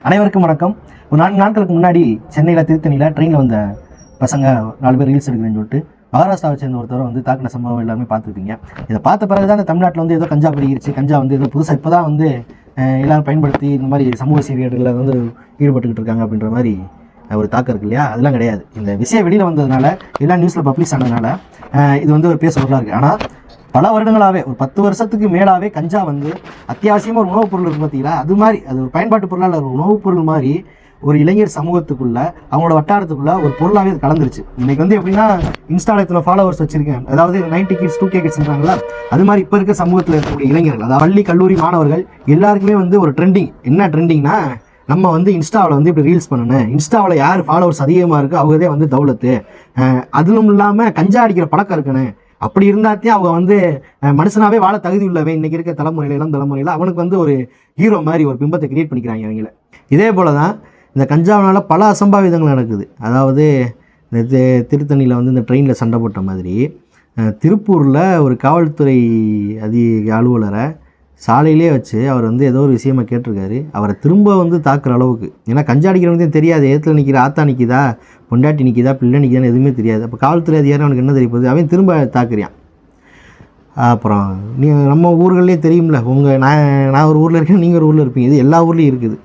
அனைவருக்கும் வணக்கம். ஒரு 4 நாட்களுக்கு முன்னாடி சென்னையில் திருத்தணியில் ட்ரெயினில் வந்த பசங்க 4 பேர் ரீல்ஸ் எடுக்கிறேன்னு சொல்லிட்டு மகாராஷ்டிராவை சேர்ந்த ஒருத்தர் வந்து தாக்கின சம்பவம் எல்லாமே பார்த்துருப்பீங்க. இதை பார்த்த பிறகு தான் இந்த தமிழ்நாட்டில் வந்து ஏதோ கஞ்சா பெருகிருச்சு, கஞ்சா வந்து ஏதோ புதுசாக இப்போ தான் வந்து எல்லோரும் பயன்படுத்தி இந்த மாதிரி சமூக சீர்கேடுகளில் வந்து ஈடுபட்டுக்கிட்டு இருக்காங்க அப்படின்ற மாதிரி ஒரு தாக்கம் இருக்கு இல்லையா? அதெல்லாம் கிடையாது. இந்த விஷயம் வெளியில் வந்ததுனால எல்லாம் நியூஸில் பப்ளிஷ் ஆனதுனால இது வந்து ஒரு பேச பொருளாக இருக்குது. ஆனால் பல வருடங்களாகவே ஒரு 10 வருஷத்துக்கு மேலாகவே கஞ்சா வந்து அத்தியாவசியமாக ஒரு உணவுப் பொருள் இருக்குது பார்த்தீங்களா? அது மாதிரி அது ஒரு பயன்பாட்டு பொருளாக ஒரு உணவுப் பொருள் மாதிரி ஒரு இளைஞர் சமூகத்துக்குள்ள அவங்களோட வட்டாரத்துக்குள்ள ஒரு பொருளாகவே அது கலந்துருச்சு. இன்னைக்கு வந்து எப்படின்னா இன்ஸ்டால எத்தனை ஃபாலோவர்ஸ் வச்சிருக்கேன், அதாவது 90 கிட்ஸ் 2K கிட்ஸ்ன்றாங்களா, அது மாதிரி இப்போ இருக்க சமூகத்தில் இருக்கக்கூடிய இளைஞர்கள், அதாவது பள்ளி கல்லூரி மாணவர்கள் எல்லாருக்குமே வந்து ஒரு ட்ரெண்டிங். என்ன ட்ரெண்டிங்னா, நம்ம வந்து இன்ஸ்டாவில் வந்து இப்படி ரீல்ஸ் பண்ணணும், இன்ஸ்டாவில் யார் ஃபாலோவர்ஸ் அதிகமாக இருக்குது அவங்கதே வந்து தௌலத்து, அதுவும் இல்லாமல் கஞ்சா அடிக்கிற பழக்கம் இருக்கணும், அப்படி இருந்தாத்தையும் அவங்க வந்து மனுஷனாவே வாழ தகுதி உள்ளவன் இன்னைக்கு இருக்க தலைமுறையில இளம் தலைமுறையில் அவனுக்கு வந்து ஒரு ஹீரோ மாதிரி ஒரு பிம்பத்தை கிரியேட் பண்ணிக்கிறாங்க அவங்கள. இதே போல தான் இந்த கஞ்சாவினால பல அசம்பாவிதங்கள் நடக்குது. அதாவது இந்த திருத்தணியில் வந்து இந்த ட்ரெயினில் சண்டை போட்ட மாதிரி திருப்பூரில் ஒரு காவல்துறை அலுவலரை சாலையிலே வச்சு அவர் வந்து ஏதோ ஒரு விஷயமா கேட்டிருக்காரு. அவரை திரும்ப வந்து தாக்குற அளவுக்கு, ஏன்னா கஞ்சா அடிக்கிறவனுக்கு தெரியாது, ஏத்தில் நிற்கிற ஆத்தா நிற்கிதா, பொண்டாட்டி நிற்கிதா, பிள்ளை நிற்கிதான்னு எதுவுமே தெரியாது. அப்போ காவல்துறை அதிகாரி அவனுக்கு என்ன தெரிய போகுது, அவன் திரும்ப தாக்குறியான். அப்புறம் நம்ம ஊர்கள்லேயே தெரியும்ல, நான் ஒரு ஊரில் இருக்கேன், நீங்கள் ஒரு ஊரில் இருப்பீங்க, இது எல்லா ஊர்லேயும் இருக்குது.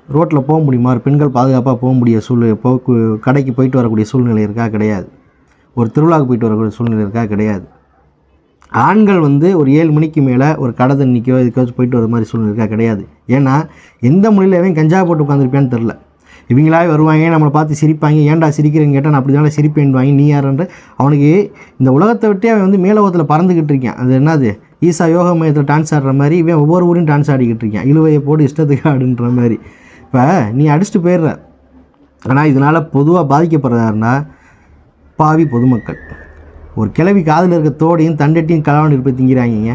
ரோட்டில் போக முடியுமா? பெண்கள் பாதுகாப்பாக போக முடிய கடைக்கு போயிட்டு வரக்கூடிய சூழ்நிலை இருக்கா? கிடையாது. ஒரு திருவிழாவுக்கு போயிட்டு வரக்கூடிய சூழ்நிலை இருக்கா? கிடையாது. ஆண்கள் வந்து ஒரு 7 மணிக்கு மேலே ஒரு கடை தண்ணிக்கோ இதுக்காச்சும் போயிட்டு வர மாதிரி சூழ்நிலை இருக்கா? கிடையாது. ஏன்னா எந்த மொழியில் எவன் கஞ்சா போட்டு உட்காந்துருப்பேன்னு தெரில. இவங்களாவே வருவாங்க, நம்மளை பார்த்து சிரிப்பாங்க, ஏன்டா சிரிக்கிறேன்னு கேட்டால் நான் அப்படி தானே சிரிப்பேன்வாங்க, நீ யாருன்ற அவனுக்கு இந்த உலகத்தை விட்டே அவன் வந்து மேலோகத்தில் பறந்துக்கிட்டு இருக்கான். அது என்னது, ஈசா யோகா மையத்தில் டான்ஸ் ஆடுற மாதிரி இவன் ஒவ்வொரு ஊரையும் டான்ஸ் ஆடிக்கிட்டு இருக்கான், இழுவையை போட்டு இஷ்டத்துக்கு ஆடுன்ற மாதிரி. இப்போ நீ அடிச்சுட்டு போயிடுற. ஆனால் இதனால் பொதுவாக பாதிக்கப்படுறதாருன்னா பாவி பொதுமக்கள். ஒரு கிளவி காதில் இருக்க தோடையும் தண்டட்டியும் கலவாண்டு போய் திங்கிறாங்க.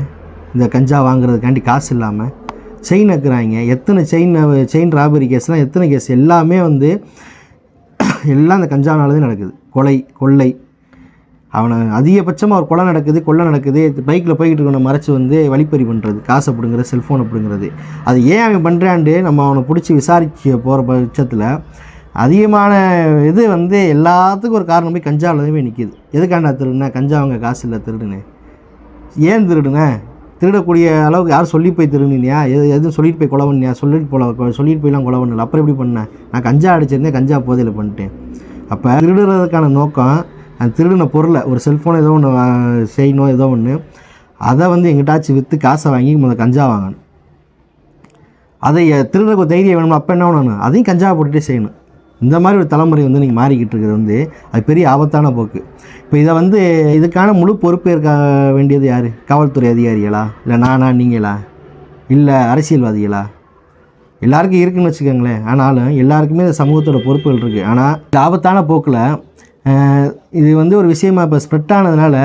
இந்த கஞ்சா வாங்குறதுக்காண்டி காசு இல்லாமல் செயின் வைக்கிறாங்க. எத்தனை செயின் ராபரி கேஸ்லாம், எத்தனை கேஸ் எல்லாமே வந்து எல்லாம் இந்த கஞ்சாவினால்தான் நடக்குது. கொள்ளை அவனை அதிகபட்சமாக ஒரு கொள்ளை நடக்குது, பைக்கில் போய்கிட்டு இருக்கவனை மறைச்சி வந்து வழிப்பறி பண்ணுறது, காசை பிடுங்குறது, செல்ஃபோனை பிடுங்குறது. அது ஏன் அவன் பண்ணுறான்ட்டு நம்ம அவனை பிடிச்சி விசாரிக்க போகிற பட்சத்தில் அதிகமான இது வந்து எல்லாத்துக்கும் ஒரு காரணம் போய் கஞ்சாவில் போய் நிற்கிது. எதுக்காண்டா திருடுனா, கஞ்சா அவங்க காசு இல்லை திருடுனேன். ஏன் திருடுனேன்? திருடக்கூடிய அளவுக்கு யார் சொல்லி போய் திருடுனியா? எதுவும் சொல்லிட்டு போய் கொலை பண்ணியா? சொல்லிட்டு போய்லாம் கொலை பண்ணல. அப்புறம் எப்படி பண்ணேன்? நான் கஞ்சா அடிச்சிருந்தேன், கஞ்சா போதையில் பண்ணிட்டேன். அப்போ திருடுறதுக்கான நோக்கம் அந்த திருடின பொருளை, ஒரு செல்ஃபோன் ஏதோ ஒன்று செய்யணும், ஏதோ ஒன்று அதை வந்து எங்கிட்டாச்சும் விற்று காசை வாங்கி முதல் கஞ்சா வாங்கணும். அதை திருடுறதுக்கு ஒரு தைரியம் வேணும். அப்போ என்ன பண்ணணும்? அதையும் கஞ்சா போட்டுகிட்டே செய்யணும். இந்த மாதிரி ஒரு தலைமுறை வந்து நீங்கள் மாறிக்கிட்டு இருக்கிறது வந்து அது பெரிய ஆபத்தான போக்கு. இப்போ இதை வந்து இதுக்கான முழு பொறுப்பேற்க வேண்டியது யார்? காவல்துறை அதிகாரிகளா, இல்லை நானா, நீங்களா, இல்லை அரசியல்வாதிகளா? எல்லாருக்கும் இருக்குதுன்னு வச்சுக்கோங்களேன். ஆனாலும் எல்லாருக்குமே இந்த சமூகத்தோட பொறுப்புகள் இருக்குது. ஆனால் இந்த ஆபத்தான போக்கில் இது வந்து ஒரு விஷயமா இப்போ ஸ்ப்ரெட் ஆனதுனால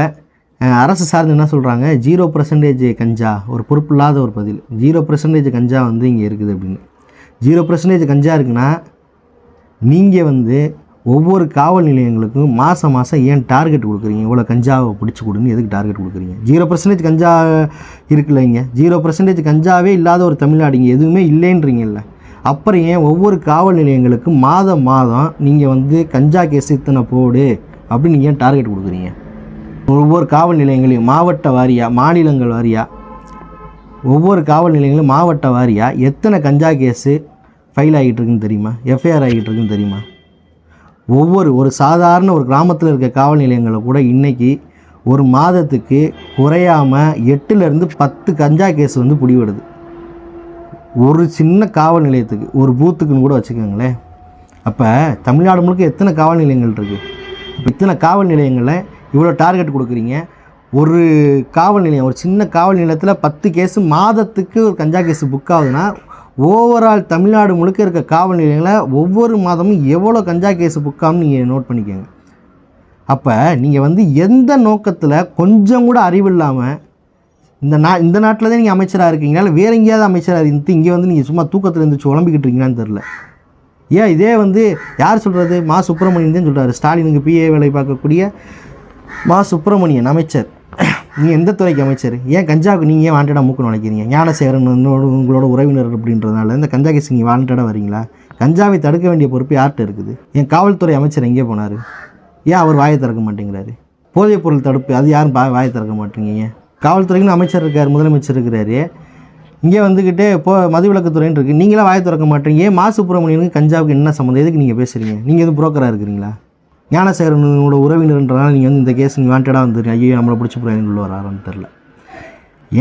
அரசு சார்ந்து என்ன சொல்கிறாங்க, 0% கஞ்சா, ஒரு பொறுப்பு இல்லாத ஒரு பதில். 0% கஞ்சா வந்து இங்கே இருக்குது அப்படின்னு. 0% கஞ்சா இருக்குன்னா நீங்கள் வந்து ஒவ்வொரு காவல் நிலையங்களுக்கும் மாதம் ஏன் டார்கெட் கொடுக்குறீங்க? இவ்வளோ கஞ்சாவை பிடிச்சி கொடுன்னு எதுக்கு டார்கெட் கொடுக்குறீங்க? 0% கஞ்சா இருக்குல்ல, இங்கே 0% கஞ்சாவே இல்லாத ஒரு தமிழ்நாடு இங்கே எதுவுமே இல்லைன்றீங்கல்ல. அப்புறம் ஏன் ஒவ்வொரு காவல் நிலையங்களுக்கும் மாதம் நீங்கள் வந்து கஞ்சா கேஸ் இத்தனை போடு அப்படின்னு நீங்கள் ஏன் டார்கெட் கொடுக்குறீங்க? ஒவ்வொரு காவல் நிலையங்களையும் மாவட்ட வாரியாக, மாநிலங்கள் வாரியாக, ஒவ்வொரு காவல் நிலையங்களும் மாவட்ட வாரியாக எத்தனை கஞ்சா கேஸு ஃபைல் ஆகிட்டு இருக்குன்னு தெரியுமா? எஃப்ஐஆர் ஆகிட்டு இருக்குன்னு தெரியுமா? ஒரு சாதாரண ஒரு கிராமத்தில் இருக்க காவல் நிலையங்களில் கூட இன்றைக்கி ஒரு மாதத்துக்கு குறையாமல் 8லேருந்து 10 கஞ்சா கேஸ் வந்து பிடிவிடுது. ஒரு சின்ன காவல் நிலையத்துக்கு, ஒரு பூத்துக்குன்னு கூட வச்சுக்கோங்களேன். அப்போ தமிழ்நாடு முழுக்க எத்தனை காவல் நிலையங்கள் இருக்குது? இப்போ இத்தனை காவல் நிலையங்களில் இவ்வளோ டார்கெட் கொடுக்குறீங்க. ஒரு காவல் நிலையம், ஒரு சின்ன காவல் நிலையத்தில் 10 கேஸு மாதத்துக்கு ஒரு கஞ்சா கேஸு புக் ஆகுதுன்னா ஓவரால் தமிழ்நாடு முழுக்க இருக்க காவல் நிலையங்களில் ஒவ்வொரு மாதமும் எவ்வளோ கஞ்சா கேஸு புக் ஆகும்னு நீங்கள் நோட் பண்ணிக்கோங்க. அப்போ நீங்கள் வந்து எந்த நோக்கத்தில் கொஞ்சம் கூட அறிவு இல்லாமல் இந்த நாட்டில் தான் நீங்கள் அமைச்சராக இருக்கீங்களா, இல்லை வேறு எங்கேயாவது அமைச்சராக இருந்து இங்கே வந்து நீங்கள் சும்மா தூக்கத்தில் இருந்துச்சு உழம்பிக்கிட்டு இருக்கீங்களான்னு தெரில. ஏன் இதே வந்து யார் சொல்கிறது? மா சுப்பிரமணியன் தான் சொல்கிறாரு. ஸ்டாலினுக்கு பிஏ வேலை பார்க்கக்கூடிய மா சுப்பிரமணியன் அமைச்சர் நீங்கள் எந்த துறைக்கு அமைச்சர்? ஏன் கஞ்சாவுக்கு நீங்கள் ஏன் வாண்டடாக மூக்கு நினைக்கிறீங்க? ஞானசேகரன் உங்களோட உறவினர் அப்படின்றதுனால இந்த கஞ்சா கேஸ் நீங்கள் வாண்டடாக வரீங்களா? கஞ்சாவை தடுக்க வேண்டிய பொறுப்பு யார்கிட்ட இருக்குது? ஏன் காவல்துறை அமைச்சர் எங்கே போனார்? ஏன் அவர் வாயை திறக்க மாட்டேங்கிறாரு? போதைப் பொருள் தடுப்பு அது யாரும் வாயை திறக்க மாட்டேங்கிறீங்க? காவல்துறைக்குன்னு அமைச்சர் இருக்கார், முதலமைச்சர் இருக்கிறாரு. இங்கே வந்துக்கிட்டே மதுவிலக்குத்துறைன்னு இருக்குது, நீங்களாம் வாயை திறக்க மாட்டேங்க. ஏன் மா சுப்பிரமணியனுக்கு கஞ்சாவுக்கு என்ன சம்மந்தம்? எதுக்கு நீங்கள் பேசுகிறீங்க? நீங்கள் எதுவும் புரோக்கராக இருக்கிறீங்களா? ஞானசேகரனோட உறவினர்ன்றனால நீங்கள் வந்து இந்த கேஸ் நீங்கள் வாண்டடாக வந்துடுங்க, ஐயோ நம்மளை பிடிச்சி போகிறாங்க உள்ள வரான்னு தெரில.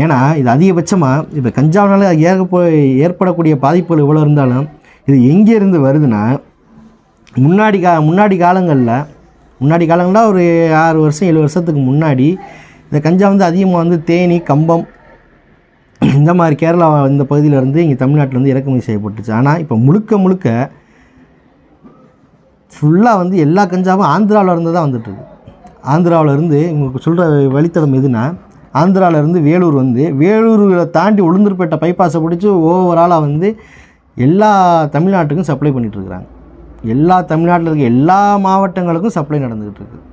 ஏன்னா இது அதிகபட்சமாக இப்போ கஞ்சாவினால ஏற்படக்கூடிய பாதிப்புகள் எவ்வளோ இருந்தாலும் இது எங்கேருந்து வருதுன்னா, முன்னாடி காலங்களில் ஒரு 6 வருஷம் 7 வருஷத்துக்கு முன்னாடி இந்த கஞ்சா வந்து அதிகமாக வந்து தேனி, கம்பம் இந்த மாதிரி கேரளா இந்த பகுதியிலேருந்து இங்கே தமிழ்நாட்டிலேருந்து இறக்குமதி செய்யப்பட்டுச்சு. ஆனால் இப்போ முழுக்க ஃபுல்லாக வந்து எல்லா கஞ்சாவும் ஆந்திராவில் இருந்து தான் வந்துட்டுருக்கு. ஆந்திராவிலேருந்து உங்களுக்கு சொல்கிற வழித்தடம் எதுனா, ஆந்திராவிலேருந்து வேலூர் வந்து வேலூரை தாண்டி உளுந்தூர்பேட்டை பைபாஸை பிடிச்சி ஓவராலாக வந்து எல்லா தமிழ்நாட்டுக்கும் சப்ளை பண்ணிகிட்ருக்குறாங்க. எல்லா தமிழ்நாட்டில் இருக்க எல்லா மாவட்டங்களுக்கும் சப்ளை நடந்துக்கிட்டு இருக்குது.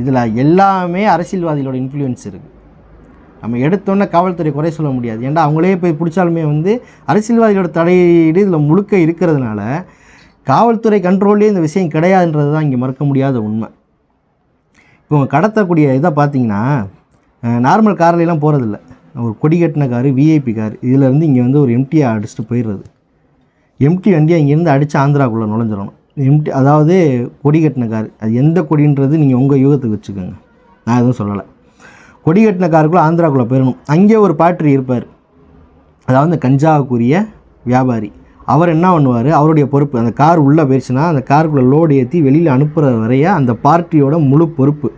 இதில் எல்லாமே அரசியல்வாதிகளோட இன்ஃப்ளூயன்ஸ் இருக்குது. நம்ம எடுத்தோன்னே காவல்துறை குறை சொல்ல முடியாது. ஏன்டா அவங்களே போய் பிடிச்சாலுமே வந்து அரசியல்வாதிகளோட தலையீடு இதில் முழுக்க இருக்கிறதுனால காவல்துறை கண்ட்ரோல்லே இந்த விஷயம் கிடையாதுன்றது தான் இங்கே மறக்க முடியாத உண்மை. இப்போ கடத்தக்கூடிய இதை பார்த்தீங்கன்னா, நார்மல் கார்லாம் போகிறதில்ல, ஒரு கொடி கட்டின காரு, விஐபி கார், இதிலேருந்து இங்கே வந்து ஒரு எம்டியை அடிச்சுட்டு போயிடுறது. எம்டி வண்டியை இங்கேருந்து அடித்து ஆந்திராக்குள்ளே நுழைஞ்சிடணும். எம்டி அதாவது கொடி கட்டின கார், அது எந்த கொடின்றது நீங்கள் உங்கள் யூகத்துக்கு வச்சுக்கோங்க, நான் எதுவும் சொல்லலை. கொடி கட்டின காருக்குள்ளே ஆந்திராக்குள்ளே போயிடணும். அங்கே ஒரு பாட்ரி இருப்பார், அதாவது இந்த கஞ்சாவுக்குரிய வியாபாரி. அவர் என்ன பண்ணுவார், அவருடைய பொறுப்பு, அந்த கார் உள்ளே போயிடுச்சுன்னா அந்த காருக்குள்ளே லோடு ஏற்றி வெளியில் அனுப்புகிற வரைய அந்த பார்ட்டியோட முழு பொறுப்பு.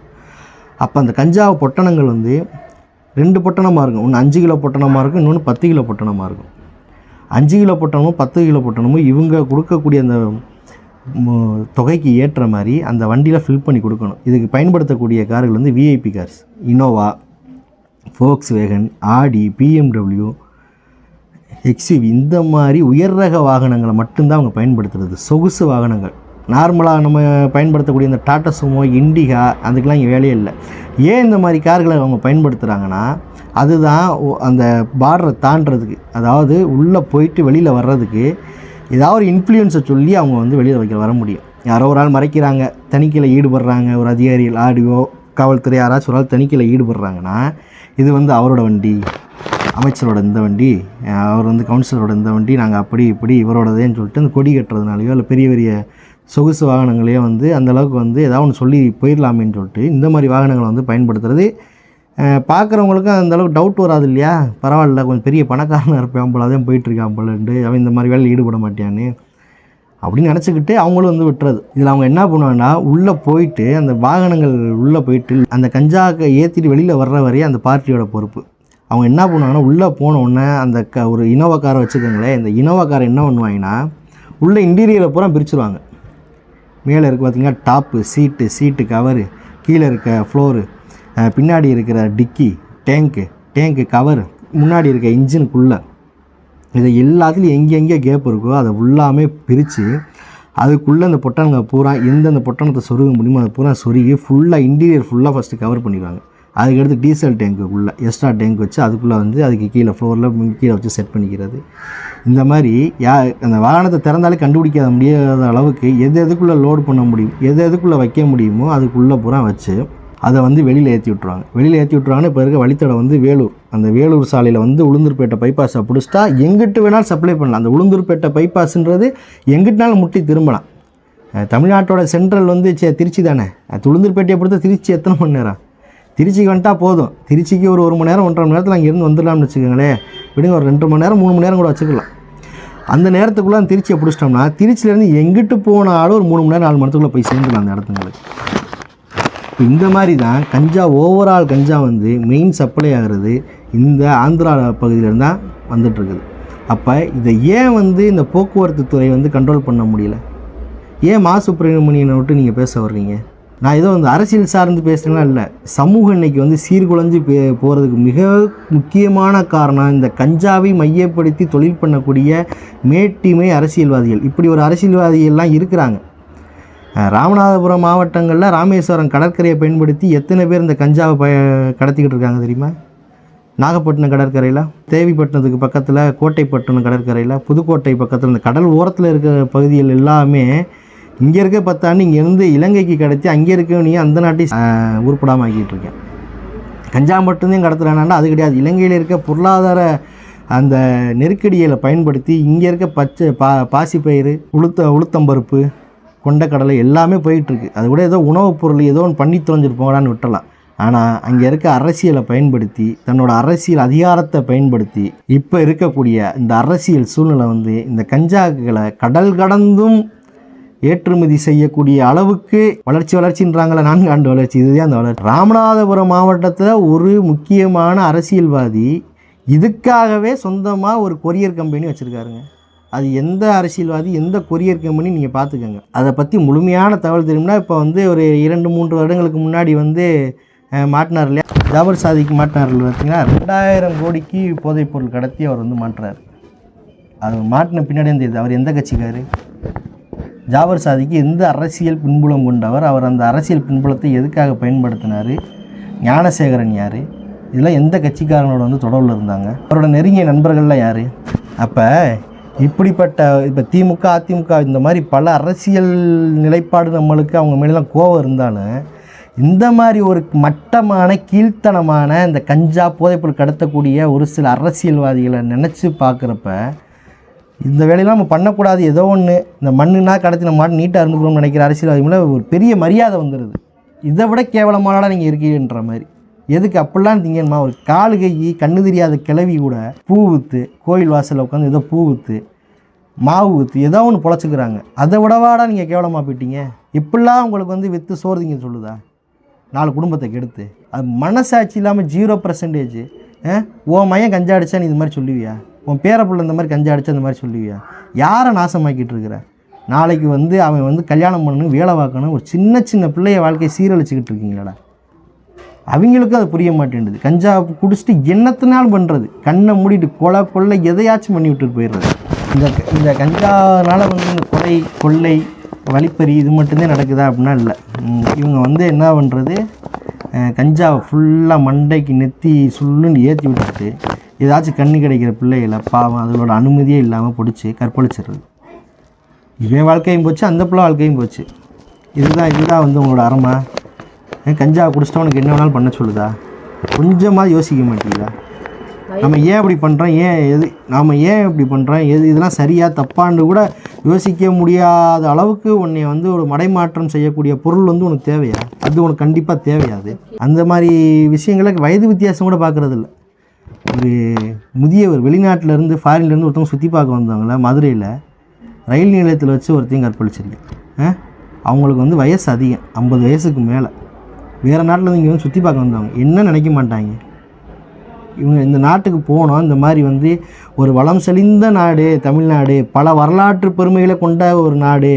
அப்போ அந்த கஞ்சாவை பொட்டணங்கள் வந்து 2 பொட்டணமாக இருக்கும். ஒன்று 5 கிலோ பொட்டணமாக இருக்கும், இன்னொன்று 10 கிலோ பொட்டணமாக இருக்கும். 5 கிலோ பொட்டணமும் 10 கிலோ பொட்டணமும் இவங்க கொடுக்கக்கூடிய அந்த தொகைக்கு ஏற்ற மாதிரி அந்த வண்டியில் ஃபில் பண்ணி கொடுக்கணும். இதுக்கு பயன்படுத்தக்கூடிய கார்கள் வந்து விஐபி கார்ஸ், இனோவா, ஃபோக்ஸ் வேகன், ஆடி, பிஎம்டபிள்யூ, எக்ஸ்யூவி, இந்த மாதிரி உயர் ரக வாகனங்களை மட்டும்தான் அவங்க பயன்படுத்துகிறது. சொகுசு வாகனங்கள் நார்மலாக நம்ம பயன்படுத்தக்கூடிய இந்த டாட்டா சுமோ, இண்டிகா, அதுக்கெலாம் இங்கே வேலையே இல்லை. ஏன் இந்த மாதிரி கார்களை அவங்க பயன்படுத்துகிறாங்கன்னா, அதுதான் அந்த பார்டரை தாண்டறதுக்கு, அதாவது உள்ளே போயிட்டு வெளியில் வர்றதுக்கு ஏதாவது ஒரு இன்ஃப்ளூயன்ஸை சொல்லி அவங்க வந்து வெளியில் வர முடியும். யாரோ ஒரு ஆள் மறைக்கிறாங்க, தணிக்கையில் ஈடுபடுறாங்க, ஒரு அதிகாரிகள், ஆடியோ, காவல்துறை யாராச்சும் ஒரு ஆள் தணிக்கையில் ஈடுபடுறாங்கன்னா, இது வந்து அவரோட வண்டி, அமைச்சரோட இந்த வண்டி, அவர் வந்து கவுன்சிலரோட இந்த வண்டி, நாங்கள் அப்படி இப்படி இவரோடதேன்னு சொல்லிட்டு அந்த கொடி கட்டுறதுனாலையோ இல்லை பெரிய பெரிய சொகுசு வாகனங்களையோ வந்து அந்தளவுக்கு வந்து ஏதாவது ஒன்று சொல்லி போயிடலாமேன்னு சொல்லிட்டு இந்த மாதிரி வாகனங்களை வந்து பயன்படுத்துறது பார்க்குறவங்களுக்கும் அந்தளவுக்கு டவுட் வராது இல்லையா? பரவாயில்ல, கொஞ்சம் பெரிய பணக்காரனாக இருப்பேன் போல, அதான் போயிட்டுருக்கான் போலன்ட்டு, அவன் இந்த மாதிரி வேலையில் ஈடுபட மாட்டான்னு அப்படின்னு நினச்சிக்கிட்டு அவங்களும் வந்து விட்டுறது. இதில் அவங்க என்ன பண்ணுவாங்கன்னா, உள்ளே போயிட்டு அந்த வாகனங்கள் உள்ளே போயிட்டு அந்த கஞ்சாவை ஏற்றிட்டு வெளியில் வர்ற வரையும் அந்த பார்ட்டியோட பொறுப்பு. அவங்க என்ன பண்ணுவாங்கன்னா, உள்ளே போன உடனே அந்த ஒரு இனோவா காரை வச்சுக்கோங்களேன், இந்த இனோவா காரை என்ன பண்ணுவாங்கன்னா, உள்ளே இன்டீரியரை பூரா பிரிச்சுருவாங்க. மேலே இருக்க பார்த்திங்கன்னா டாப்பு, சீட்டு கவரு, கீழே இருக்க ஃப்ளோரு, பின்னாடி இருக்கிற டிக்கி, டேங்க்கு கவர், முன்னாடி இருக்க இன்ஜினுக்குள்ளே, இதை எல்லாத்துலேயும் எங்கெங்கே கேப் இருக்கோ அதை ஃபுல்லாமே பிரித்து அதுக்குள்ளே அந்த பொட்டணங்களை பூரா எந்தெந்த பொட்டணத்தை சொருக முடியுமோ அதை பூரா சொருகி ஃபுல்லாக இன்டீரியர் ஃபுல்லாக ஃபஸ்ட்டு கவர் பண்ணிடுவாங்க. அதுக்கடுத்து டீசல் டேங்க்குள்ளே எக்ஸ்ட்ரா டேங்க் வச்சு அதுக்குள்ளே வந்து அதுக்கு கீழே ஃப்ளோரில் கீழே வச்சு செட் பண்ணிக்கிறது. இந்த மாதிரி அந்த வாகனத்தை திறந்தாலே கண்டுபிடிக்க முடியாத அளவுக்கு எதுக்குள்ளே லோடு பண்ண முடியும், எதுக்குள்ளே வைக்க முடியுமோ அதுக்குள்ளே பூரா வச்சு அதை வந்து வெளியில் ஏற்றி விட்ருவாங்கன்னா இப்போ இருக்க வழித்தடம் வந்து வேலூர், அந்த வேலூர் சாலையில் வந்து உளுந்தூர்பேட்டை பைபாஸை பிடிச்சிட்டா எங்கிட்டு வேணாலும் சப்ளை பண்ணலாம். அந்த உளுந்தூர்பேட்டை பைபாஸ்ன்றது எங்கிட்டனாலும் முட்டி திரும்பலாம். தமிழ்நாட்டோட சென்ட்ரல் வந்து திருச்சி தானே, உளுந்தூர்பேட்டையை பொறுத்த திருச்சி எத்தனை மணி நேரம்? திருச்சிக்கு வந்துட்டால் போதும், திருச்சிக்கு ஒரு 1 மணி நேரம் 1.5 மணி நேரத்தில் அங்கேருந்து வந்துடலாம்னு வச்சுக்கோங்களேன். விடுங்க, ஒரு 2 மணி நேரம் 3 மணி நேரம் கூட வச்சுக்கலாம். அந்த நேரத்துக்குள்ளே அந்த திருச்சியை பிடிச்சிட்டோம்னா திருச்சியிலேருந்து எங்கிட்டு போனாலும் ஒரு 3 மணி நேரம் 4 மணி நேரத்துக்குள்ளே போய் சேர்ந்துடலாம் அந்த இடத்துங்களுக்கு. இந்த மாதிரி தான் கஞ்சா, ஓவரால் கஞ்சா வந்து மெயின் சப்ளை ஆகிறது இந்த ஆந்திரா பகுதியிலேருந்து தான் வந்துட்டுருக்குது. அப்போ இதை ஏன் வந்து இந்த போக்குவரத்து துறை வந்து கண்ட்ரோல் பண்ண முடியல? ஏன் மா சுப்பிரமணியனை விட்டு நீங்கள் பேச வர்றீங்க? நான் ஏதோ வந்து அரசியல் சார்ந்து பேசுகிறேன்னா இல்லை, சமூகம் இன்றைக்கி வந்து சீர்குலைஞ்சு போகிறதுக்கு மிக முக்கியமான காரணம் இந்த கஞ்சாவை மையப்படுத்தி தொழில் பண்ணக்கூடிய மேட்டிமை அரசியல்வாதிகள். இப்படி ஒரு அரசியல்வாதிகள்லாம் இருக்கிறாங்க. ராமநாதபுரம் மாவட்டங்களில் ராமேஸ்வரம் கடற்கரையை பயன்படுத்தி எத்தனை பேர் இந்த கஞ்சாவை கடத்திக்கிட்டு இருக்காங்க தெரியுமா? நாகப்பட்டினம் கடற்கரையில், தேவிப்பட்டினத்துக்கு பக்கத்தில் கோட்டைப்பட்டினம் கடற்கரையில், புதுக்கோட்டை பக்கத்தில் இந்த கடல் ஓரத்தில் இருக்கிற பகுதிகள் எல்லாமே இங்கே இருக்க 10 ஆண்டு இங்கேருந்து இலங்கைக்கு கடத்தி அங்கே இருக்கவனே அந்த நாட்டை உருப்படாமல் ஆக்கிட்டு இருக்கேன். கஞ்சா மட்டும்தான் கடத்துறானா? அது கிடையாது. இலங்கையில் இருக்க பொருளாதார அந்த நெருக்கடிகளை பயன்படுத்தி இங்கே இருக்க பாசிப்பயிறு, உளுத்தம்பருப்பு, கொண்டக்கடலை எல்லாமே போயிட்டுருக்கு. அது கூட ஏதோ உணவுப் பொருள் ஏதோ ஒன்று பண்ணி தொலைஞ்சிட்டு போங்கடான்னு விட்டலாம். ஆனால் அங்கே இருக்க அரசியலை பயன்படுத்தி, தன்னோட அரசியல் அதிகாரத்தை பயன்படுத்தி இப்போ இருக்கக்கூடிய இந்த அரசியல் சூழ்நிலை வந்து இந்த கஞ்சாக்களை கடல் கடந்தும் ஏற்றுமதி செய்யக்கூடிய அளவுக்கு வளர்ச்சின்றாங்களே, 4 ஆண்டு வளர்ச்சி. இதுதான் அந்த வளர்ச்சி. ராமநாதபுரம் மாவட்டத்தில் ஒரு முக்கியமான அரசியல்வாதி இதுக்காகவே சொந்தமாக ஒரு கொரியர் கம்பெனி வச்சுருக்காருங்க. அது எந்த அரசியல்வாதி, எந்த கொரியர் கம்பெனி நீங்கள் பார்த்துக்கோங்க. அதை பற்றி முழுமையான தகவல் தெரியும்னா, இப்போ வந்து ஒரு 2-3 வருடங்களுக்கு முன்னாடி வந்து மாட்டினார் இல்லையா, ஜாபர் சாதிக்கு மாட்டினார் பார்த்தீங்கன்னா, 2000 கோடிக்கு போதைப் பொருள் கடத்தி அவர் வந்து மாட்டுறாரு. அது மாட்டின பின்னாடியே தெரியுது அவர் எந்த கட்சிக்காரு. ஜாபர் சாதிக்கு எந்த அரசியல் பின்புலம் கொண்டவர், அவர் அந்த அரசியல் பின்புலத்தை எதுக்காக பயன்படுத்தினார், ஞானசேகரன் யார், இதெல்லாம் எந்த கட்சிக்காரனோட வந்து தொடர்பில் இருந்தாங்க, அவரோட நெருங்கிய நண்பர்கள்லாம் யார். அப்போ இப்படிப்பட்ட இப்போ திமுக, அதிமுக இந்த மாதிரி பல அரசியல் நிலைப்பாடு நம்மளுக்கு அவங்க மேலாம் கோபம் இருந்தாலும், இந்த மாதிரி ஒரு மட்டமான கீழ்த்தனமான இந்த கஞ்சா போதைப்பொருள் கடத்தக்கூடிய ஒரு சில அரசியல்வாதிகளை நினச்சி பார்க்குறப்ப, இந்த வேலையெல்லாம் நம்ம பண்ணக்கூடாது, ஏதோ ஒன்று இந்த மண்ணுனா கடத்தி நம்ம மாட்டு நீட்டாக இருந்துக்கணும்னு நினைக்கிற அரசியல்வாதி மேலே ஒரு பெரிய மரியாதை வந்துடுது. இதை விட கேவலமானடா நீங்கள் இருக்கீங்கன்ற மாதிரி. எதுக்கு அப்படிலாம் திங்கணுமா? ஒரு காலு கை கண்ணு தெரியாத கிளவி கூட பூ விற்று, கோயில் வாசலில் உட்காந்து ஏதோ பூ விற்று, மாவு விற்று ஏதோ ஒன்று பொழைச்சிக்கிறாங்க. அதை விடவாடா நீங்கள் கேவலமாக போயிட்டீங்க. இப்படிலாம் உங்களுக்கு வந்து விற்று சோறுதிங்க சொல்லுதா? 4 குடும்பத்தை கெடுத்து, அது மனசாட்சி இல்லாமல் 0%. உன் மையம் கஞ்சா அடித்தா நீ இது மாதிரி சொல்லுவியா? உன் பேரப்புள்ள இந்த மாதிரி கஞ்சா அடித்தா இந்த மாதிரி சொல்லுவியா? யாரை நாசமாக்கிட்டு இருக்கிற? நாளைக்கு வந்து அவன் வந்து கல்யாணம் பண்ணணும், வேலை பார்க்கணும், ஒரு சின்ன பிள்ளைய வாழ்க்கையை சீரழிச்சிக்கிட்டு இருக்கீங்களாடா. அவங்களுக்கும் அது புரிய மாட்டேங்குது. கஞ்சா குடிச்சிட்டு என்னத்தினாலும் பண்ணுறது, கண்ணை மூடிட்டு கொள்ளை எதையாச்சும் பண்ணி விட்டுட்டு போயிடுறது. இந்த கஞ்சானால் வந்து இந்த கொலை, கொள்ளை, வழிப்பறி இது மட்டும்தான் நடக்குதா அப்படின்னா இல்லை. இவங்க வந்து என்ன பண்ணுறது, கஞ்சாவை ஃபுல்லாக மண்டைக்கு நெத்தி சுள்ளுன்னு ஏற்றி விட்டுட்டு ஏதாச்சும் கண்ணு கிடைக்கிற பிள்ளைகளை பாவம் அதோட அனுமதியே இல்லாமல் பிடிச்சி கற்பழிச்சிடுறது. இவன் வாழ்க்கையும் போச்சு, அந்த பிள்ளை வாழ்க்கையும் போச்சு. இதுதான் வந்து உங்களோட அறமா? கஞ்சா குடிச்சிட்டவனுக்கு என்ன வேணாலும் பண்ண சொல்லுதா? கொஞ்சமாக யோசிக்க மாட்டீங்களா? நம்ம ஏன் இப்படி பண்ணுறோம், நாம் ஏன் இப்படி பண்ணுறோம், இதெல்லாம் சரியாக தப்பான்னு கூட யோசிக்க முடியாத அளவுக்கு உன்னை வந்து ஒரு மடைமாற்றம் செய்யக்கூடிய பொருள் வந்து உனக்கு தேவையா? அது உனக்கு கண்டிப்பாக தேவையாது. அந்த மாதிரி விஷயங்களுக்கு வயது வித்தியாசம் கூட பார்க்குறது இல்லை. ஒரு முதியவர் வெளிநாட்டிலேருந்து ஃபாரின்லேருந்து ஒருத்தவங்க சுற்றி பார்க்க வந்தாங்களே, மதுரையில் ரயில் நிலையத்தில் வச்சு ஒருத்தையும் கற்பழிச்சிருக்கு. அவங்களுக்கு வந்து வயசு அதிகம், 50 வயசுக்கு மேலே. வேறு நாட்டில் இங்கே வந்து சுற்றி பார்க்க வந்தவங்க என்ன நினைக்க மாட்டாங்க? இவங்க இந்த நாட்டுக்கு போனோம், இந்த மாதிரி வந்து ஒரு வளம் செழிந்த நாடு தமிழ்நாடு, பல வரலாற்று பெருமைகளை கொண்ட ஒரு நாடு,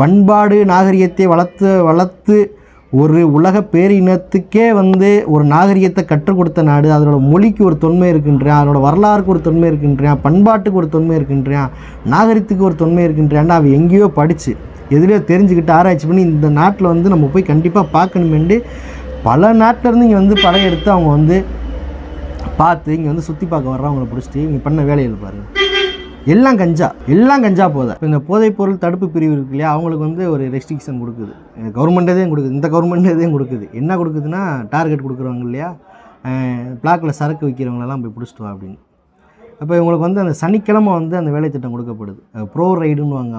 பண்பாடு நாகரிகத்தை வளர்த்து ஒரு உலக பேரினத்துக்கே வந்து ஒரு நாகரிகத்தை கற்றுக் கொடுத்த நாடு. அதோட மொழிக்கு ஒரு தொன்மை இருக்கின்றான், அதோட வரலாறுக்கு ஒரு தொன்மை இருக்கின்றான், பண்பாட்டுக்கு ஒரு தொன்மை இருக்கின்றான், நாகரிகத்துக்கு ஒரு தொன்மை இருக்கின்றான். அவன் எங்கேயோ படித்து எதுலையோ தெரிஞ்சுக்கிட்டு ஆராய்ச்சி பண்ணி இந்த நாட்டில் வந்து நம்ம போய் கண்டிப்பாக பார்க்கணுமேண்டு பல நாட்டிலேருந்து இங்கே வந்து படையெடுத்து அவங்க வந்து பார்த்து இங்கே வந்து சுற்றி பார்க்க வர்றவங்களை பிடிச்சிட்டு இங்கே பண்ண வேலைகள் பாருங்கள். எல்லாம் கஞ்சா போதா. இப்போ இந்த போதைப்பொருள் தடுப்பு பிரிவு இருக்கு இல்லையா, அவங்களுக்கு வந்து ஒரு ரெஸ்ட்ரிக்ஷன் கொடுக்குது. கவர்மெண்ட்டே கொடுக்குது, இந்த கவர்மெண்ட்டே கொடுக்குது. என்ன கொடுக்குதுன்னா, டார்கெட் கொடுக்குறவங்க இல்லையா, பிளாக்கில் சரக்கு விற்கிறவங்களெல்லாம் போய் பிடிச்சிட்டு வா அப்படின்னு. அப்போ இவங்களுக்கு வந்து அந்த சனிக்கிழமை வந்து அந்த வேலை திட்டம் கொடுக்கப்படுது. ப்ரோ ரைடுன்னு வாங்க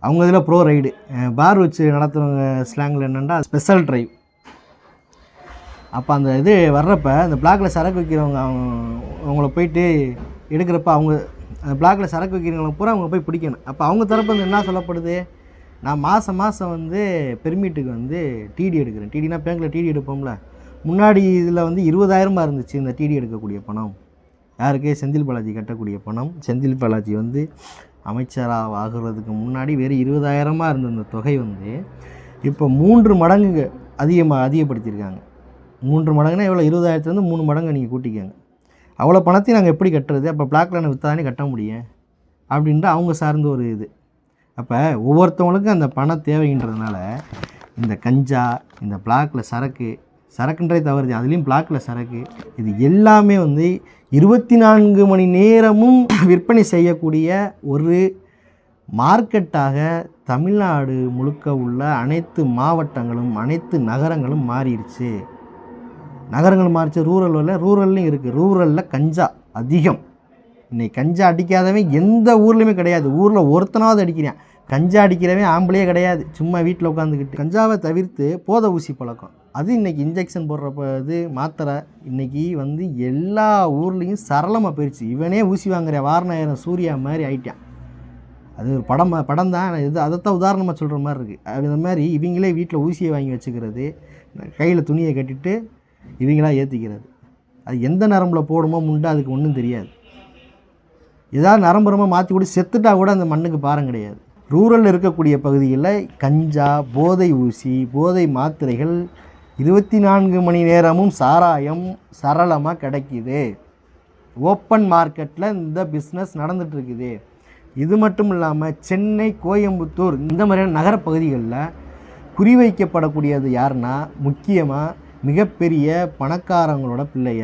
அவங்க இதில் ப்ரோ ரைடு. பார் வச்சு நடத்துகிறவங்க ஸ்லாங்கில் என்னென்னா ஸ்பெஷல் ட்ரைவ். அப்போ அந்த இது வர்றப்ப அந்த பிளாக்கில் சரக்கு வைக்கிறவங்க அவங்கள போயிட்டு எடுக்கிறப்ப அவங்க அந்த பிளாக்கில் சரக்கு வைக்கிறவங்களை பூரா அவங்க போய் பிடிக்கணும். அப்போ அவங்க தரப்பு வந்து என்ன சொல்லப்படுது, நான் மாதம் வந்து பெர்மிட்டுக்கு வந்து டிடி எடுக்கிறேன். டிடினா பேங்கில் டிடி எடுப்போம்ல, முன்னாடி இதில் வந்து 20,000 இருந்துச்சு இந்த டிடி எடுக்கக்கூடிய பணம். யாருக்கு? செந்தில் பாலாஜி கட்டக்கூடிய பணம். செந்தில் பாலாஜி வந்து அமைச்சராக ஆகிறதுக்கு முன்னாடி வேறு 20,000 இருந்த இந்த தொகை வந்து இப்போ 3 மடங்கு அதிகப்படுத்தியிருக்காங்க. 3 மடங்குனா எவ்வளோ? 20,000 3 மடங்கு நீங்கள் கூட்டிக்கோங்க. அவ்வளோ பணத்தையும் நாங்கள் எப்படி கட்டுறது? அப்போ பிளாக்ல விற்றாதானே கட்ட முடியும் அப்படின்ட்டு அவங்க சார்ந்த ஒரு இது. அப்போ ஒவ்வொருத்தவங்களுக்கும் அந்த பணம் தேவைன்றதுனால இந்த கஞ்சா, இந்த பிளாக்கில் சரக்குன்றே தவறுது, அதுலேயும் பிளாக்கில் சரக்கு, இது எல்லாமே வந்து 24 மணி நேரமும் விற்பனை செய்யக்கூடிய ஒரு மார்க்கெட்டாக தமிழ்நாடு முழுக்க உள்ள அனைத்து மாவட்டங்களும் அனைத்து நகரங்களும் மாறிடுச்சு. நகரங்கள் மாறிச்சு, ரூரல்லையும் இருக்குது. ரூரலில் கஞ்சா அதிகம். இன்னைக்கு கஞ்சா அடிக்காதவன் எந்த ஊர்லேயுமே கிடையாது. ஊரில் ஒருத்தனாவது அடிக்கிறான். கஞ்சா அடிக்கிறவன் ஆம்பளையே கிடையாது, சும்மா வீட்டில் உட்காந்துக்கிட்டு. கஞ்சாவை தவிர்த்து போதை ஊசி பழக்கம், அது இன்றைக்கி இன்ஜெக்ஷன் போடுறப்ப இது மாத்திரை இன்றைக்கி வந்து எல்லா ஊர்லேயும் சரளமாக போயிடுச்சு. இவனே ஊசி வாங்குற வாரணாயிரம் சூர்யா மாதிரி ஆயிட்டான். அது ஒரு படம் தான் இது, அதைத்தான் உதாரணமாக சொல்கிற மாதிரி இருக்குது. அந்த மாதிரி இவங்களே வீட்டில் ஊசியை வாங்கி வச்சுக்கிறது, கையில் துணியை கட்டிட்டு இவங்களாம் ஏற்றிக்கிறது. அது எந்த நரம்பில் போடுமோ முண்டை அதுக்கு ஒன்றும் தெரியாது. ஏதாவது நரம்புறமாக மாற்றி கூட செத்துட்டா கூட அந்த மண்ணுக்கு பாரம் கிடையாது. ரூரலில் இருக்கக்கூடிய பகுதிகளில் கஞ்சா, போதை ஊசி, போதை மாத்திரைகள் 24 மணி நேரமும் சாராயம் சரளமாக கிடைக்கிது. ஓப்பன் மார்க்கெட்டில் இந்த பிஸ்னஸ் நடந்துகிட்ருக்குது. இது மட்டும் இல்லாமல் சென்னை, கோயம்புத்தூர் இந்த மாதிரியான நகரப்பகுதிகளில் குறிவைக்கப்படக்கூடியது யாருன்னா முக்கியமாக மிகப்பெரிய பணக்காரங்களோட பிள்ளைய.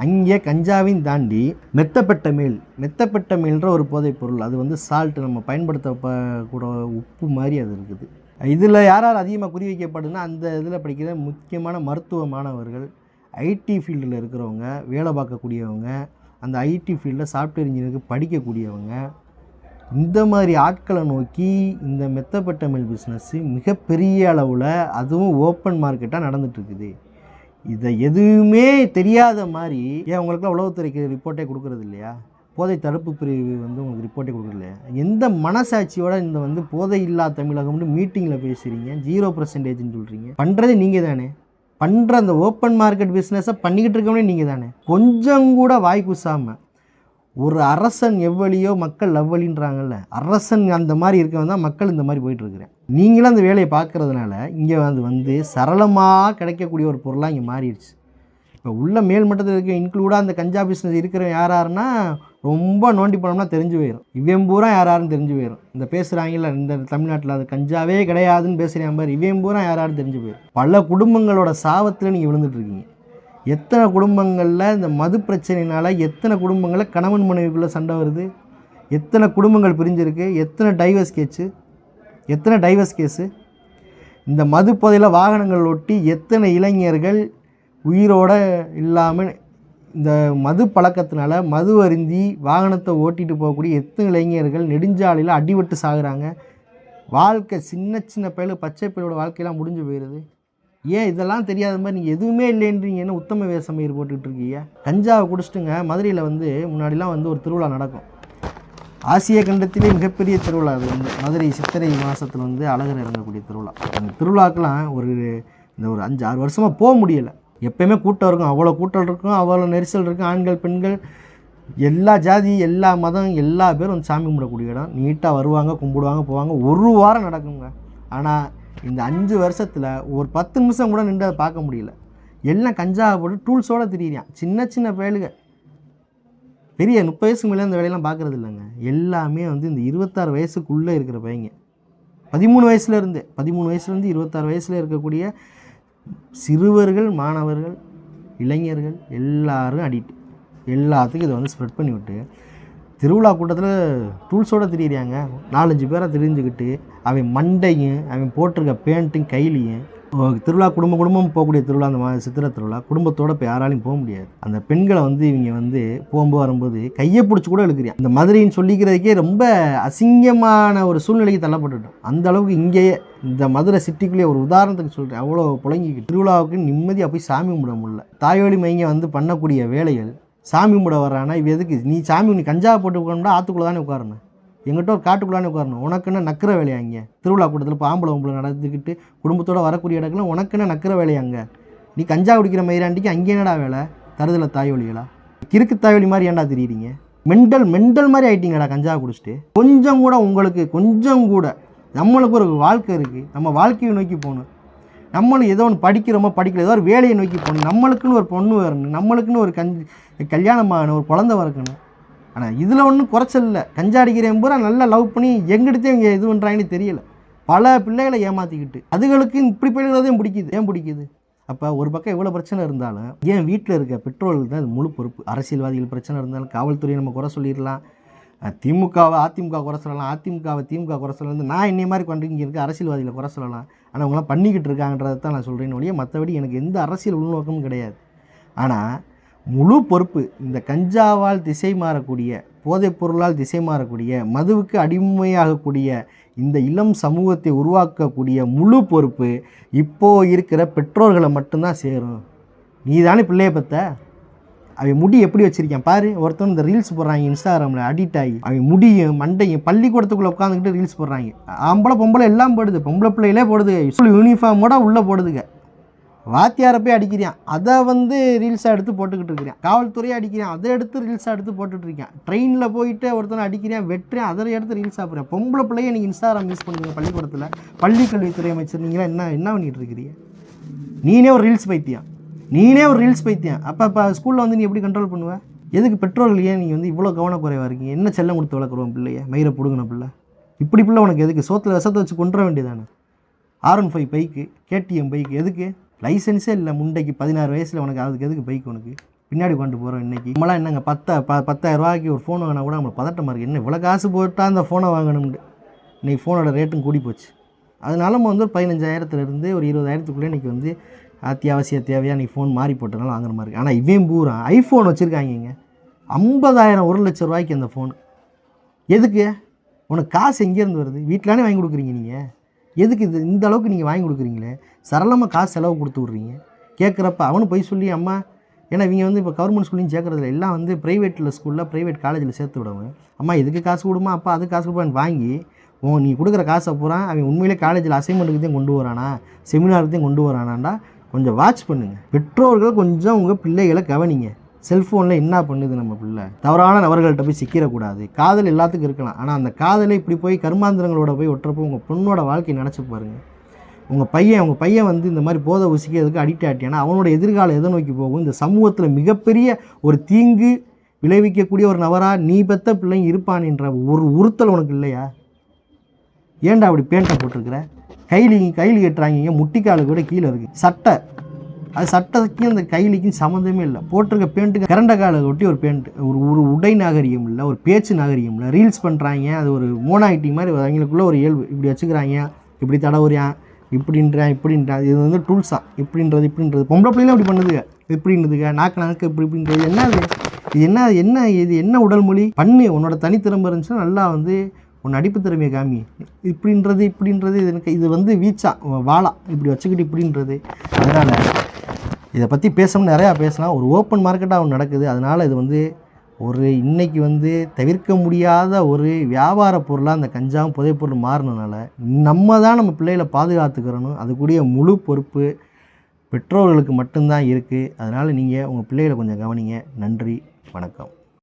அங்கே கஞ்சாவையும் தாண்டி மெத்தப்பெட்டமேல்ன்ற ஒரு போதைப் பொருள், அது வந்து சால்ட்டு, நம்ம பயன்படுத்தக்கூட உப்பு மாதிரி அது இருக்குது. இதில் யார் அதிகமாக குறி வைக்கப்படுதுன்னா அந்த இதில் படிக்கிற முக்கியமான மருத்துவ மாணவர்கள், ஐடி ஃபீல்டில் இருக்கிறவங்க, வேலை பார்க்கக்கூடியவங்க, அந்த ஐடி ஃபீல்டில் சாஃப்ட்வேர் இன்ஜினியருக்கு படிக்கக்கூடியவங்க, இந்த மாதிரி ஆட்களை நோக்கி இந்த மெத்தப்பெட்டமைல் பிஸ்னஸ்ஸு மிகப்பெரிய அளவில் அதுவும் ஓப்பன் மார்க்கெட்டாக நடந்துகிட்ருக்குது. இதை எதுவுமே தெரியாத மாதிரி ஏன் உங்களுக்குலாம் உளவுத்துறைக்கு ரிப்போர்ட்டே கொடுக்குறது இல்லையா? போதை தடுப்பு பிரிவு வந்து உங்களுக்கு ரிப்போர்ட்டே கொடுக்குறது இல்லையா? எந்த மனசாட்சியோட இந்த வந்து போதை இல்லா தமிழகம்னு மீட்டிங்கில் பேசுகிறீங்க, 0% சொல்கிறீங்க? பண்ணுறது நீங்கள் தானே. பண்ணுற அந்த ஓப்பன் மார்க்கெட் பிஸ்னஸை பண்ணிக்கிட்டு இருக்கவனே நீங்கள் தானே. கொஞ்சம் கூட வாய் கூசாமல் ஒரு அரசன் எவ்வளியோ மக்கள் அவ்வளின்றாங்கல்ல, அரசன் அந்த மாதிரி இருக்கவன் தான் மக்கள் இந்த மாதிரி போயிட்டுருக்குறேன். நீங்களும் அந்த வேலையை பார்க்குறதுனால இங்கே வந்து சரளமாக கிடைக்கக்கூடிய ஒரு பொருளாக இங்கே மாறிடுச்சு. இப்போ உள்ள மேல் மட்டத்தில் இருக்க இன்க்ளூடாக அந்த கஞ்சா பிஸ்னஸ் இருக்கிற யாருன்னா ரொம்ப நோண்டி போனோம்னா தெரிஞ்சு போயிடும். இவன் பூரா யாருன்னு தெரிஞ்சு போயிடும். இந்த பேசுகிறாங்கல்ல இந்த தமிழ்நாட்டில் அது கஞ்சாவே கிடையாதுன்னு பேசுகிறேன் பாரு, இவன் பூரா யாருன்னு தெரிஞ்சு போயிடும். பல குடும்பங்களோட சாபத்தில் நீங்கள் விழுந்துட்டுருக்கீங்க. எத்தனை குடும்பங்களில் இந்த மது பிரச்சனையினால் எத்தனை குடும்பங்களில் கணவன் மனைவிக்குள்ளே சண்டை வருது, எத்தனை குடும்பங்கள் பிரிஞ்சிருக்கு, எத்தனை டைவர்ஸ் கேஸு. இந்த மது போதையில் வாகனங்கள் ஒட்டி எத்தனை இளைஞர்கள் உயிரோடு இல்லாமல் இந்த மது பழக்கத்தினால மது அருந்தி வாகனத்தை ஓட்டிகிட்டு போகக்கூடிய எத்தனை இளைஞர்கள் நெடுஞ்சாலையில் அடிபட்டு சாகுறாங்க. வாழ்க்கை சின்ன சின்ன பையலு பச்சை பையலோட வாழ்க்கையெல்லாம் முடிஞ்சு போயிடுது. ஏன் இதெல்லாம் தெரியாத மாதிரி நீங்கள் எதுவுமே இல்லைன்றீங்க? என்ன உத்தம வேசமயிர் போட்டுக்கிட்டு இருக்கீங்க? கஞ்சாவை குடிச்சிட்டுங்க. மதுரையில் வந்து முன்னாடிலாம் வந்து ஒரு திருவிழா நடக்கும், ஆசிய கண்டத்திலே மிகப்பெரிய திருவிழா. அது வந்து மதுரை சித்திரை மாதத்தில் வந்து அழகர் இறங்கக்கூடிய திருவிழா. அந்த திருவிழாக்கெலாம் ஒரு 5-6 வருஷமாக போக முடியலை. எப்போயுமே கூட்டம் இருக்கும், அவ்வளோ கூட்டம் இருக்கும், அவ்வளோ நெரிசல் இருக்கும். ஆண்கள் பெண்கள் எல்லா ஜாதி எல்லா மதம் எல்லா பேரும் வந்து சாமி கும்பிடக்கூடிய இடம். நீட்டாக வருவாங்க, கும்பிடுவாங்க, போவாங்க. ஒரு வாரம் நடக்குங்க. ஆனால் இந்த 5 வருஷத்தில் ஒரு 10 நிமிஷம் கூட நின்று அதை பார்க்க முடியல. எல்லாம் கஞ்சாவை போட்டு டூல்ஸோடு திரியிறான். சின்ன சின்ன பயலுங்க, பெரிய 30 வயசுக்கு மேலே அந்த வேலையெல்லாம் பார்க்குறது இல்லைங்க. எல்லாமே வந்து இந்த 26 வயசுக்குள்ளே இருக்கிற பையங்க, 13 வயசுலேருந்து 26 வயசில் இருக்கக்கூடிய சிறுவர்கள், மாணவர்கள், இளைஞர்கள் எல்லாரும் அடிக்ட். எல்லாத்துக்கும் இதை வந்து ஸ்ப்ரெட் பண்ணி விட்டு திருவிழா கூட்டத்தில் டூல்ஸோடு திரியிறாங்க. 4-5 பேரை தெரிஞ்சுக்கிட்டு அவன் மண்டையும் அவன் போட்டிருக்க பேண்ட்டும் கையிலையும் திருவிழா குடும்பம் போகக்கூடிய திருவிழா, அந்த மாதிரி சித்திரை திருவிழா குடும்பத்தோடு இப்போ யாராலையும் போக முடியாது. அந்த பெண்களை வந்து இவங்க வந்து போகும்போது வரும்போது கையை பிடிச்சி கூட இழுக்கிறான். இந்த மதுரைன்னு சொல்லிக்கிறதுக்கே ரொம்ப அசிங்கமான ஒரு சூழ்நிலைக்கு தள்ளப்பட்டுட்டோம். அந்த அளவுக்கு இங்கேயே இந்த மதுரை சிட்டிக்குள்ளேயே ஒரு உதாரணத்துக்கு சொல்கிறேன், அவ்வளோ புழங்கிக்கிட்டு திருவிழாவுக்கு நிம்மதியாக போய் சாமி கும்பிட முடியல. தாய்வழி மைங்க வந்து பண்ணக்கூடிய வேலைகள், சாமி கும்பிட வர்றானா இவ எதுக்கு? நீ கஞ்சாவை போட்டு உட்காரணும்னா ஆற்றுக்குள்ளே தானே உட்காரணும், எங்கிட்ட ஒரு காட்டுக்குள்ளானே உட்காரணும். உனக்குன்னு நக்கிற வேலையா? இங்கே திருவிழா கூட்டத்தில் இப்போ ஆம்பளை நடந்துக்கிட்டு குடும்பத்தோடு வரக்கூடிய இடங்கள்லாம் உனக்குன்னு நக்கிற வேலையாங்க? நீ கஞ்சா குடிக்கிற மயிராண்டிக்கு அங்கே என்னடா வேலை? தருதலை தாய்வழிகளா? கிறுக்கு தாய்வழி மாதிரி ஏன்டா தெரியுறீங்க? மெண்டல் மாதிரி ஆகிட்டீங்கடா கஞ்சா குடிச்சிட்டு. கொஞ்சம் கூட நம்மளுக்கு ஒரு வாழ்க்கை இருக்குது, நம்ம வாழ்க்கையை நோக்கி போகணும். நம்மளும் ஏதோ ஒன்று படிக்கல ஏதோ ஒரு வேலையை நோக்கி போகணும். நம்மளுக்குன்னு ஒரு பொண்ணு வரணும், நம்மளுக்குன்னு ஒரு கல்யாணமான ஒரு குழந்தை வரக்கணும். ஆனால் இதில் ஒன்றும் குறைச்சல் இல்லை. கஞ்சா அடிக்கிறேன் பூரா நல்லா லவ் பண்ணி எங்கிட்டே இங்கே இது பண்ணுறாங்கன்னு தெரியல. பல பிள்ளைகளை ஏமாற்றிக்கிட்டு அதுகளுக்கு இப்படி பிள்ளைகளதையும் பிடிக்குது. ஏன் பிடிக்குது? அப்போ ஒரு பக்கம் எவ்வளோ பிரச்சனை இருந்தாலும் ஏன் வீட்டில் இருக்க பெற்றோர்களுக்கு தான் அது முழு பொறுப்பு. அரசியல்வாதிகள் பிரச்சனை இருந்தாலும் காவல்துறையை நம்ம குறை சொல்லிடலாம், திமுகவை அதிமுக குறை சொல்லலாம், அதிமுகவை திமுக குறை சொல்லலாம், நான் என்னை மாதிரி கொண்டு இங்கே இருக்க அரசியல்வாதிகளை குறை சொல்லலாம். ஆனால் அவங்களாம் பண்ணிக்கிட்டு இருக்காங்கன்றதை தான் நான் சொல்கிறேன்னு ஒழிய மற்றபடி எனக்கு எந்த அரசியல் உள்நோக்கமும் கிடையாது. ஆனால் முழு பொறுப்பு இந்த கஞ்சாவால் திசை மாறக்கூடிய, போதைப் பொருளால் திசை மாறக்கூடிய, மதுவுக்கு அடிமையாகக்கூடிய இந்த இளம் சமூகத்தை உருவாக்கக்கூடிய முழு பொறுப்பு இப்போது இருக்கிற பெற்றோர்களை மட்டும்தான் சேரும். நீ தானே பிள்ளையை பற்ற. அவன் முடி எப்படி வச்சுருக்கான் பாரு. ஒருத்தவங்க இந்த ரீல்ஸ் போடுறாங்க இன்ஸ்டாகிராமில் அடிக்ட் ஆகி, அவன் முடியும் மண்டையும் பள்ளிக்கூடத்துக்குள்ளே உட்காந்துக்கிட்டு ரீல்ஸ் போடுறாங்க. ஆம்பளை பொம்பளை எல்லாம் போடுது, பொம்பளை பிள்ளைகளே போடுது, யூனிஃபார்மோட உள்ளே போடுதுங்க. வாத்தியாரை போய் அடிக்கிறான், அதை ரீல்ஸாக எடுத்து போட்டுக்கிட்டு இருக்கிறான். காவல்துறையை அடிக்கிறான், அதை எடுத்து ரீல்ஸாக எடுத்து போட்டுட்டு இருக்கான். ட்ரெயினில் போயிட்டு ஒருத்தனை அடிக்கிறான், வெட்டுறான், அதை எடுத்து ரீல்ஸாக போகிறேன். பொம்பளை பிள்ளையை நீங்கள் இன்ஸ்டாகிராம் யூஸ் பண்ணுவீங்க பள்ளிக்கூடத்தில். பள்ளிக்கல்வித்துறை அமைச்சர் நீங்களாம் என்ன பண்ணிகிட்டு இருக்கிறீங்க? நீனே ஒரு ரீல்ஸ் பைத்தியம். அப்போ ஸ்கூலில் நீ எப்படி கண்ட்ரோல் பண்ணுவேன்? எதுக்கு பெற்றோர்கள் ஏன் நீங்கள் இவ்வளோ கவனக்குறைவாக இருக்கீங்க? என்ன செல்லம் கொடுத்து வளர்க்குறோம் பிள்ளைய? மயிரை பிடுங்கின பிள்ளை இப்படி பிள்ளை உனக்கு எதுக்கு? சோத்தில் விஷத்தை வச்சு கொண்டுற வேண்டியதானே. R15 பைக்கு, KTM பைக்கு எதுக்கு? லைசன்ஸே இல்லை முண்டைக்கு. 16 வயசில் உனக்கு அதுக்கு எதுக்கு பைக்? உனக்கு பின்னாடி கொண்டு போகிறோம். இன்றைக்கி நம்மளாம் என்னங்க 10,000 ரூபாய்க்கு ஒரு ஃபோன் வாங்கினா கூட நம்மளுக்கு பதட்டமாக இருக்குது. என்ன இவ்வளோ காசு போட்டால் அந்த ஃபோனை வாங்கணும்னு. இன்றைக்கி ஃபோனோட ரேட்டும் கூடி போச்சு. அதனால நம்ம ஒரு 15,000 ஒரு 20,000 இன்றைக்கி அத்தியாவசிய தேவையாக இன்றைக்கி ஃபோன் மாறி போட்டனால வாங்குற மாதிரி இருக்குது. ஆனால் இவன் பூரா ஐஃபோன் வச்சுருக்காங்க 50,000 1 லட்சம் ரூபாய்க்கு அந்த ஃபோனு. எதுக்கு? உனக்கு காசு எங்கேருந்து வருது? வீட்டிலானே வாங்கி கொடுக்குறீங்க நீங்கள். எதுக்கு இந்த அளவுக்கு நீங்கள் வாங்கி கொடுக்குறீங்களே? சரளமாக காசு செலவு கொடுத்து விட்றீங்க. கேட்குறப்ப அவனு போய் சொல்லி அம்மா, ஏன்னா இவங்க இப்போ கவர்மெண்ட் ஸ்கூல்லையும் சேர்க்குறதில்ல, எல்லாம் ப்ரைவேட்டில் ஸ்கூலில் ப்ரைவேட் காலேஜில் சேர்த்து விடுவாங்க. அம்மா இதுக்கு காசு கொடுமா, அப்பா அதுக்கு காசு கொடுப்பான்னு வாங்கி நீ கொடுக்குற காசை பூரா அவன் உண்மையிலே காலேஜில் அசைன்மெண்ட்டுக்கு கொண்டு வரானா, செமினாருக்கு கொண்டு வரானாண்டா கொஞ்சம் வாட்ச் பண்ணுங்கள். பெற்றோர்கள் கொஞ்சம் உங்கள் பிள்ளைகளை கவனிங்க. செல்ஃபோனில் என்ன பண்ணுது நம்ம பிள்ளை? தவறான நபர்கள்ட்ட போய் சிக்கிடக்கூடாது. காதல் எல்லாத்துக்கும் இருக்கலாம், ஆனால் அந்த காதலை இப்படி போய் கருமாந்திரங்களோட போய் ஒட்டுறப்போ உங்கள் பொண்ணோட வாழ்க்கையை நினச்சி பாருங்கள். உங்கள் பையன் இந்த மாதிரி போதை ஊசிக்கு எதுக்கு அடிக்ட் ஆகிட்டானா அவனோட எதிர்காலம் எதை நோக்கி போகும்? இந்த சமூகத்தில் மிகப்பெரிய ஒரு தீங்கு விளைவிக்கக்கூடிய ஒரு நபராக நீ பெற்ற பிள்ளைங்க இருப்பான்ன்ற ஒரு உறுத்தல் உனக்கு இல்லையா? ஏன்டா அப்படி பேண்ட்டை போட்டிருக்கிற? கைலி கட்டுறாங்க, முட்டிக்காலுக்கு கூட கீழே இருக்குது சட்டை. அது சட்டத்துக்கும் அந்த கைலிக்கும் சம்மந்தமே இல்லை. போட்டிருக்க பேண்ட்டுக்கு கரண்ட காலை ஒட்டி ஒரு பேண்ட்டு. ஒரு உடை நாகரிகம் இல்லை, ஒரு பேச்சு நாகரிகம் இல்லை. ரீல்ஸ் பண்ணுறாங்க, அது ஒரு மோனாக்டிங் மாதிரி அவங்களுக்குள்ளே ஒரு இயல்பு. இப்படி வச்சுக்கிறாங்க, இப்படி தடவுறியான், இப்படின்றான். இது டூல்ஸாக இப்படின்றது. பொம்பளை பிள்ளைகளும் அப்படி பண்ணுதுங்க, இப்படின்றதுங்க நாக்கு இப்படின்றது. இது என்ன உடல் மொழி? பண்ணு. உன்னோட தனித்திறமை இருந்துச்சுன்னா நல்லா உன் நடிப்பு திறமையை காமி. இப்படின்றது இது வீச்சா வாழா இப்படி வச்சுக்கிட்டு இப்படின்றது. அதனால் இதை பற்றி பேசணும்னு நிறையா பேசலாம். ஒரு ஓப்பன் மார்க்கெட்டாக ஒன்று நடக்குது. அதனால் இது ஒரு இன்றைக்கி தவிர்க்க முடியாத ஒரு வியாபார பொருளாக அந்த கஞ்சாவும் புதைப்பொருள் மாறினனால நம்ம தான் நம்ம பிள்ளைகளை பாதுகாத்துக்கிறணும். அதுக்குரிய முழு பொறுப்பு பெற்றோர்களுக்கு மட்டும்தான் இருக்குது. அதனால் நீங்கள் உங்கள் பிள்ளைகளை கொஞ்சம் கவனிங்க. நன்றி, வணக்கம்.